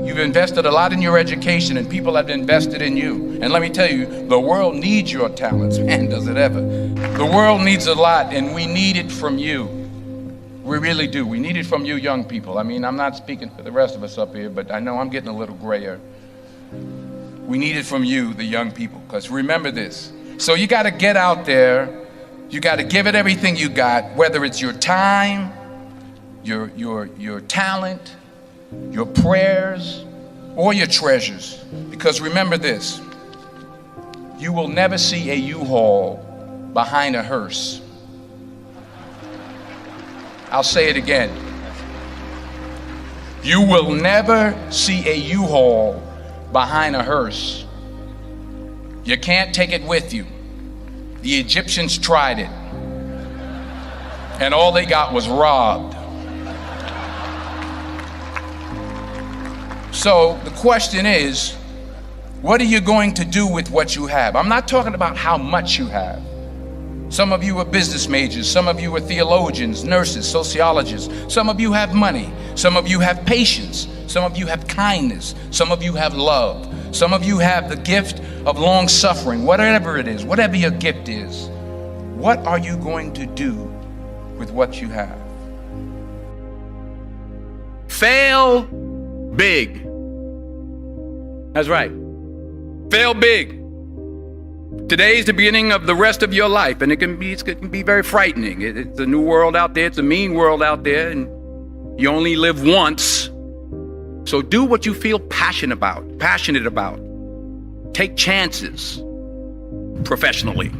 You've invested a lot in your education, and people have invested in you. And let me tell you, the world needs your talents. Man, does it ever. The world needs a lot, and we need it from you. We really do. We need it from you young people. I mean, I'm not speaking for the rest of us up here, but I know I'm getting a little grayer. We need it from you, the young people, because remember this. So you got to get out there. You got to give it everything you got, whether it's your time, your talent, your prayers, or your treasures. Because remember this, you will never see a U-Haul behind a hearse. I'll say it again. You will never see a U-Haul behind a hearse. You can't take it with you. The Egyptians tried it, and all they got was robbed. So the question is, what are you going to do with what you have? I'm not talking about how much you have. Some of you are business majors, some of you are theologians, nurses, sociologists. Some of you have money, some of you have patience, some of you have kindness, some of you have love, some of you have the gift of long suffering. Whatever it is, whatever your gift is, what are you going to do with what you have? Fail big. That's right. Fail big. Today's the beginning of the rest of your life, and it can be very frightening. It's a new world out there. It's a mean world out there, and you only live once. So do what you feel passionate about. Take chances professionally.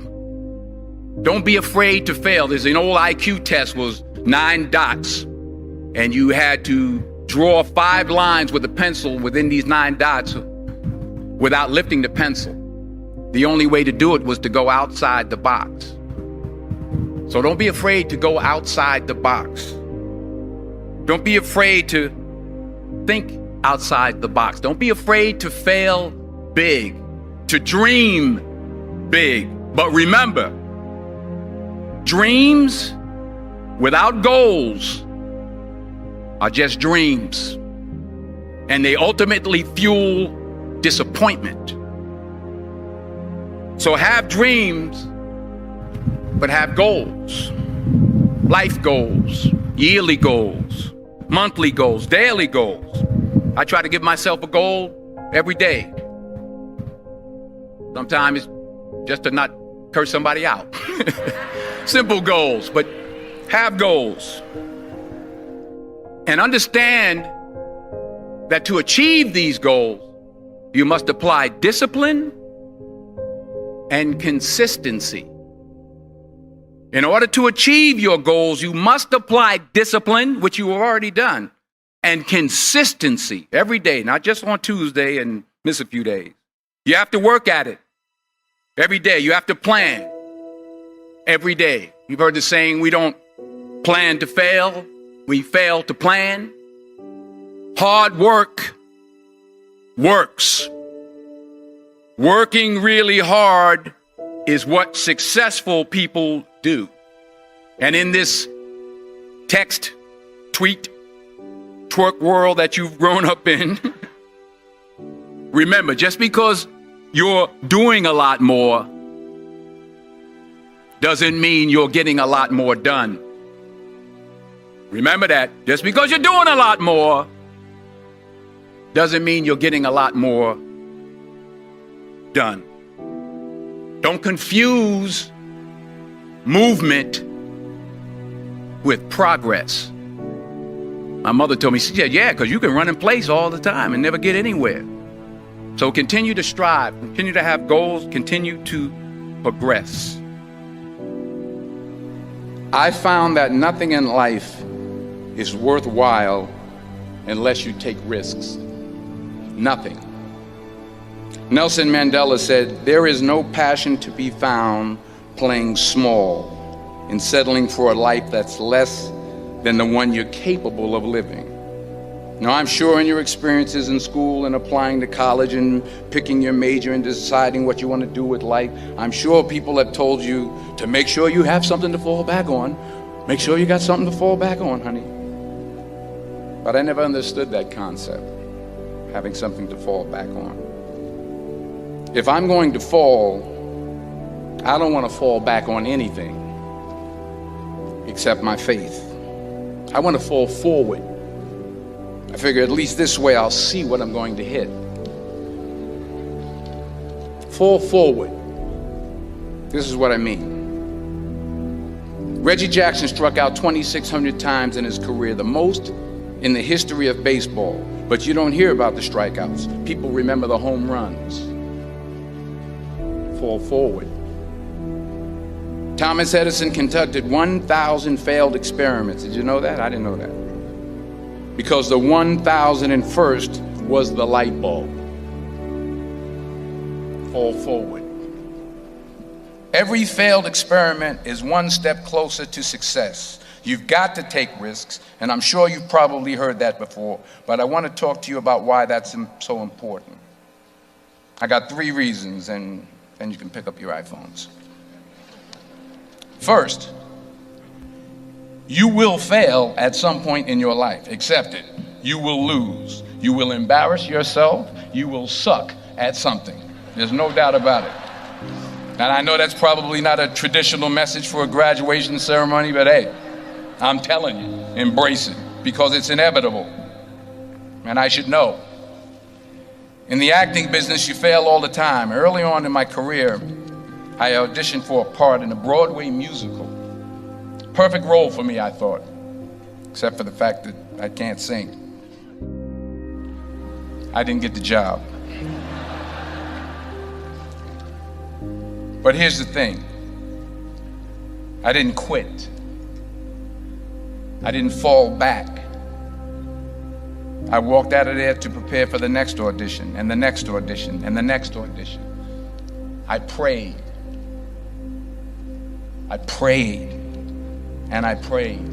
Don't be afraid to fail. There's an old IQ test, was 9 dots, and you had to draw 5 lines with a pencil within these 9 dots without lifting the pencil. The only way to do it was to go outside the box. So don't be afraid to go outside the box. Don't be afraid to think outside the box. Don't be afraid to fail big, to dream big. But remember, dreams without goals are just dreams, and they ultimately fuel disappointment. So have dreams, but have goals. Life goals, yearly goals, monthly goals, daily goals. I try to give myself a goal every day. Sometimes it's just to not curse somebody out. Simple goals, but have goals. And understand that to achieve these goals, you must apply discipline and consistency. In order to achieve your goals, you must apply discipline, which you have already done, and consistency every day, not just on Tuesday and miss a few days. You have to work at it every day. You have to plan every day. You've heard the saying, we don't plan to fail, we fail to plan. Hard work works. Working really hard is what successful people do. And in this text, tweet, twerk world that you've grown up in, remember, just because you're doing a lot more doesn't mean you're getting a lot more done. Remember that. Just because you're doing a lot more doesn't mean you're getting a lot more done. Don't confuse movement with progress. My mother told me, she said, yeah, because you can run in place all the time and never get anywhere. So continue to strive, continue to have goals, continue to progress. I found that nothing in life is worthwhile unless you take risks. Nothing. Nelson Mandela said, there is no passion to be found playing small and settling for a life that's less than the one you're capable of living. Now, I'm sure in your experiences in school and applying to college and picking your major and deciding what you want to do with life, I'm sure people have told you to make sure you have something to fall back on. Make sure you got something to fall back on, honey. But I never understood that concept. having something to fall back on. If I'm going to fall, I don't want to fall back on anything except my faith. I want to fall forward. I figure at least this way I'll see what I'm going to hit. Fall forward. This is what I mean. Reggie Jackson struck out 2,600 times in his career, the most in the history of baseball. But you don't hear about the strikeouts. People remember the home runs. Fall forward. Thomas Edison conducted 1,000 failed experiments. Did you know that? I didn't know that. Because the 1,001st was the light bulb. Fall forward. Every failed experiment is one step closer to success. You've got to take risks, and I'm sure you've probably heard that before, but I want to talk to you about why that's so important. I got 3 reasons, and then you can pick up your iPhones. First, you will fail at some point in your life. Accept it. You will lose. You will embarrass yourself. You will suck at something. There's no doubt about it. And I know that's probably not a traditional message for a graduation ceremony, but hey, I'm telling you, embrace it, because it's inevitable. And I should know. In the acting business, you fail all the time. Early on in my career, I auditioned for a part in a Broadway musical. Perfect role for me, I thought, except for the fact that I can't sing. I didn't get the job. But here's the thing. I didn't quit. I didn't fall back. I walked out of there to prepare for the next audition, and the next audition, and the next audition. I prayed. I prayed, and I prayed.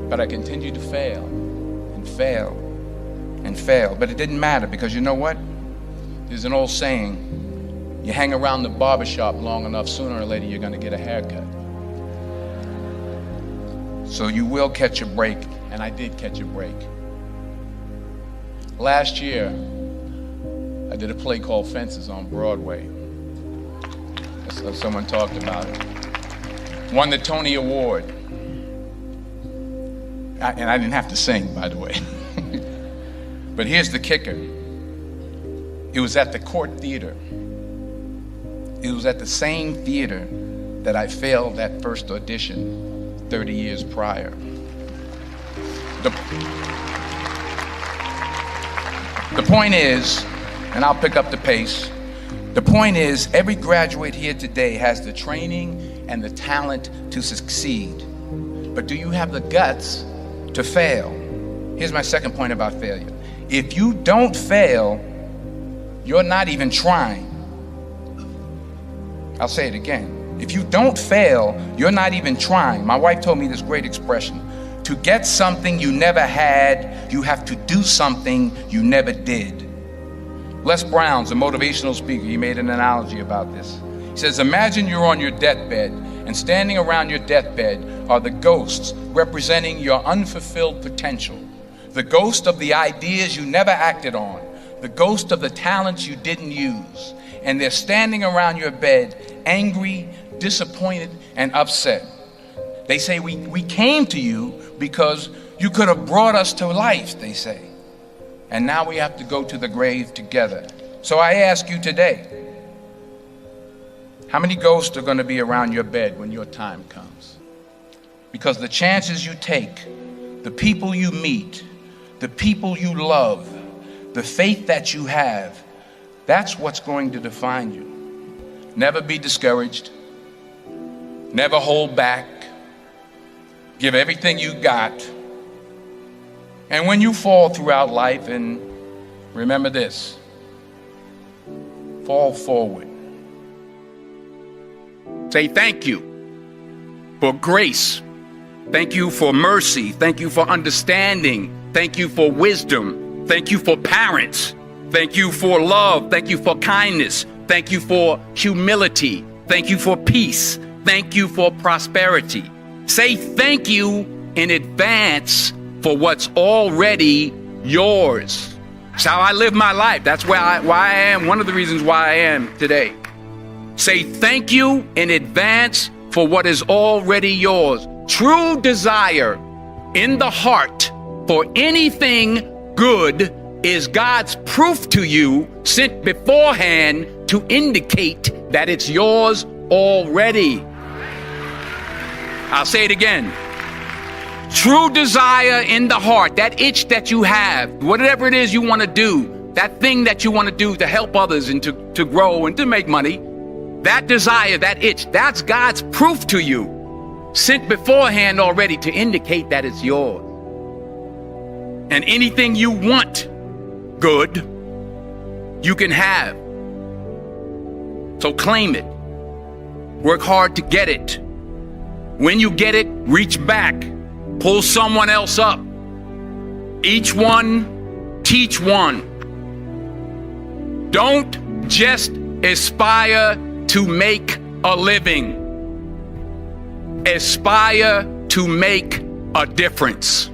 But I continued to fail, and fail, and fail. But it didn't matter, because you know what? There's an old saying, you hang around the barbershop long enough, sooner or later you're going to get a haircut. So you will catch a break, and I did catch a break. Last year, I did a play called Fences on Broadway. Someone talked about it. Won the Tony Award. And I didn't have to sing, by the way. But here's the kicker. It was at the Court Theater. It was at the same theater that I failed that first audition 30 years prior. The point is, and I'll pick up the pace, the point is, every graduate here today has the training and the talent to succeed. But do you have the guts to fail? Here's my second point about failure. If you don't fail, you're not even trying. I'll say it again. If you don't fail, you're not even trying. My wife told me this great expression. To get something you never had, you have to do something you never did. Les Brown's a motivational speaker. He made an analogy about this. He says, imagine you're on your deathbed, and standing around your deathbed are the ghosts representing your unfulfilled potential. The ghost of the ideas you never acted on. The ghost of the talents you didn't use. And they're standing around your bed, angry, disappointed, and upset. They say, we came to you because you could have brought us to life, they say. And now we have to go to the grave together. So I ask you today, how many ghosts are going to be around your bed when your time comes? Because the chances you take, the people you meet, the people you love, the faith that you have, that's what's going to define you. Never be discouraged. Never hold back. Give everything you got. And when you fall throughout life, and remember this, fall forward. Say thank you for grace. Thank you for mercy. Thank you for understanding. Thank you for wisdom. Thank you for parents. Thank you for love. Thank you for kindness. Thank you for humility. Thank you for peace. Thank you for prosperity. Say thank you in advance for what's already yours. It's how I live my life. That's why I am, one of the reasons why I am today. Say thank you in advance for what is already yours. True desire in the heart for anything good is God's proof to you, sent beforehand to indicate that it's yours already. I'll say it again. True desire in the heart, that itch that you have, whatever it is you want to do, that thing that you want to do to help others and to grow and to make money, that desire, that itch, that's God's proof to you, sent beforehand already to indicate that it's yours. And anything you want good, you can have. So claim it. Work hard to get it. When you get it, reach back. Pull someone else up. Each one, teach one. Don't just aspire to make a living. Aspire to make a difference.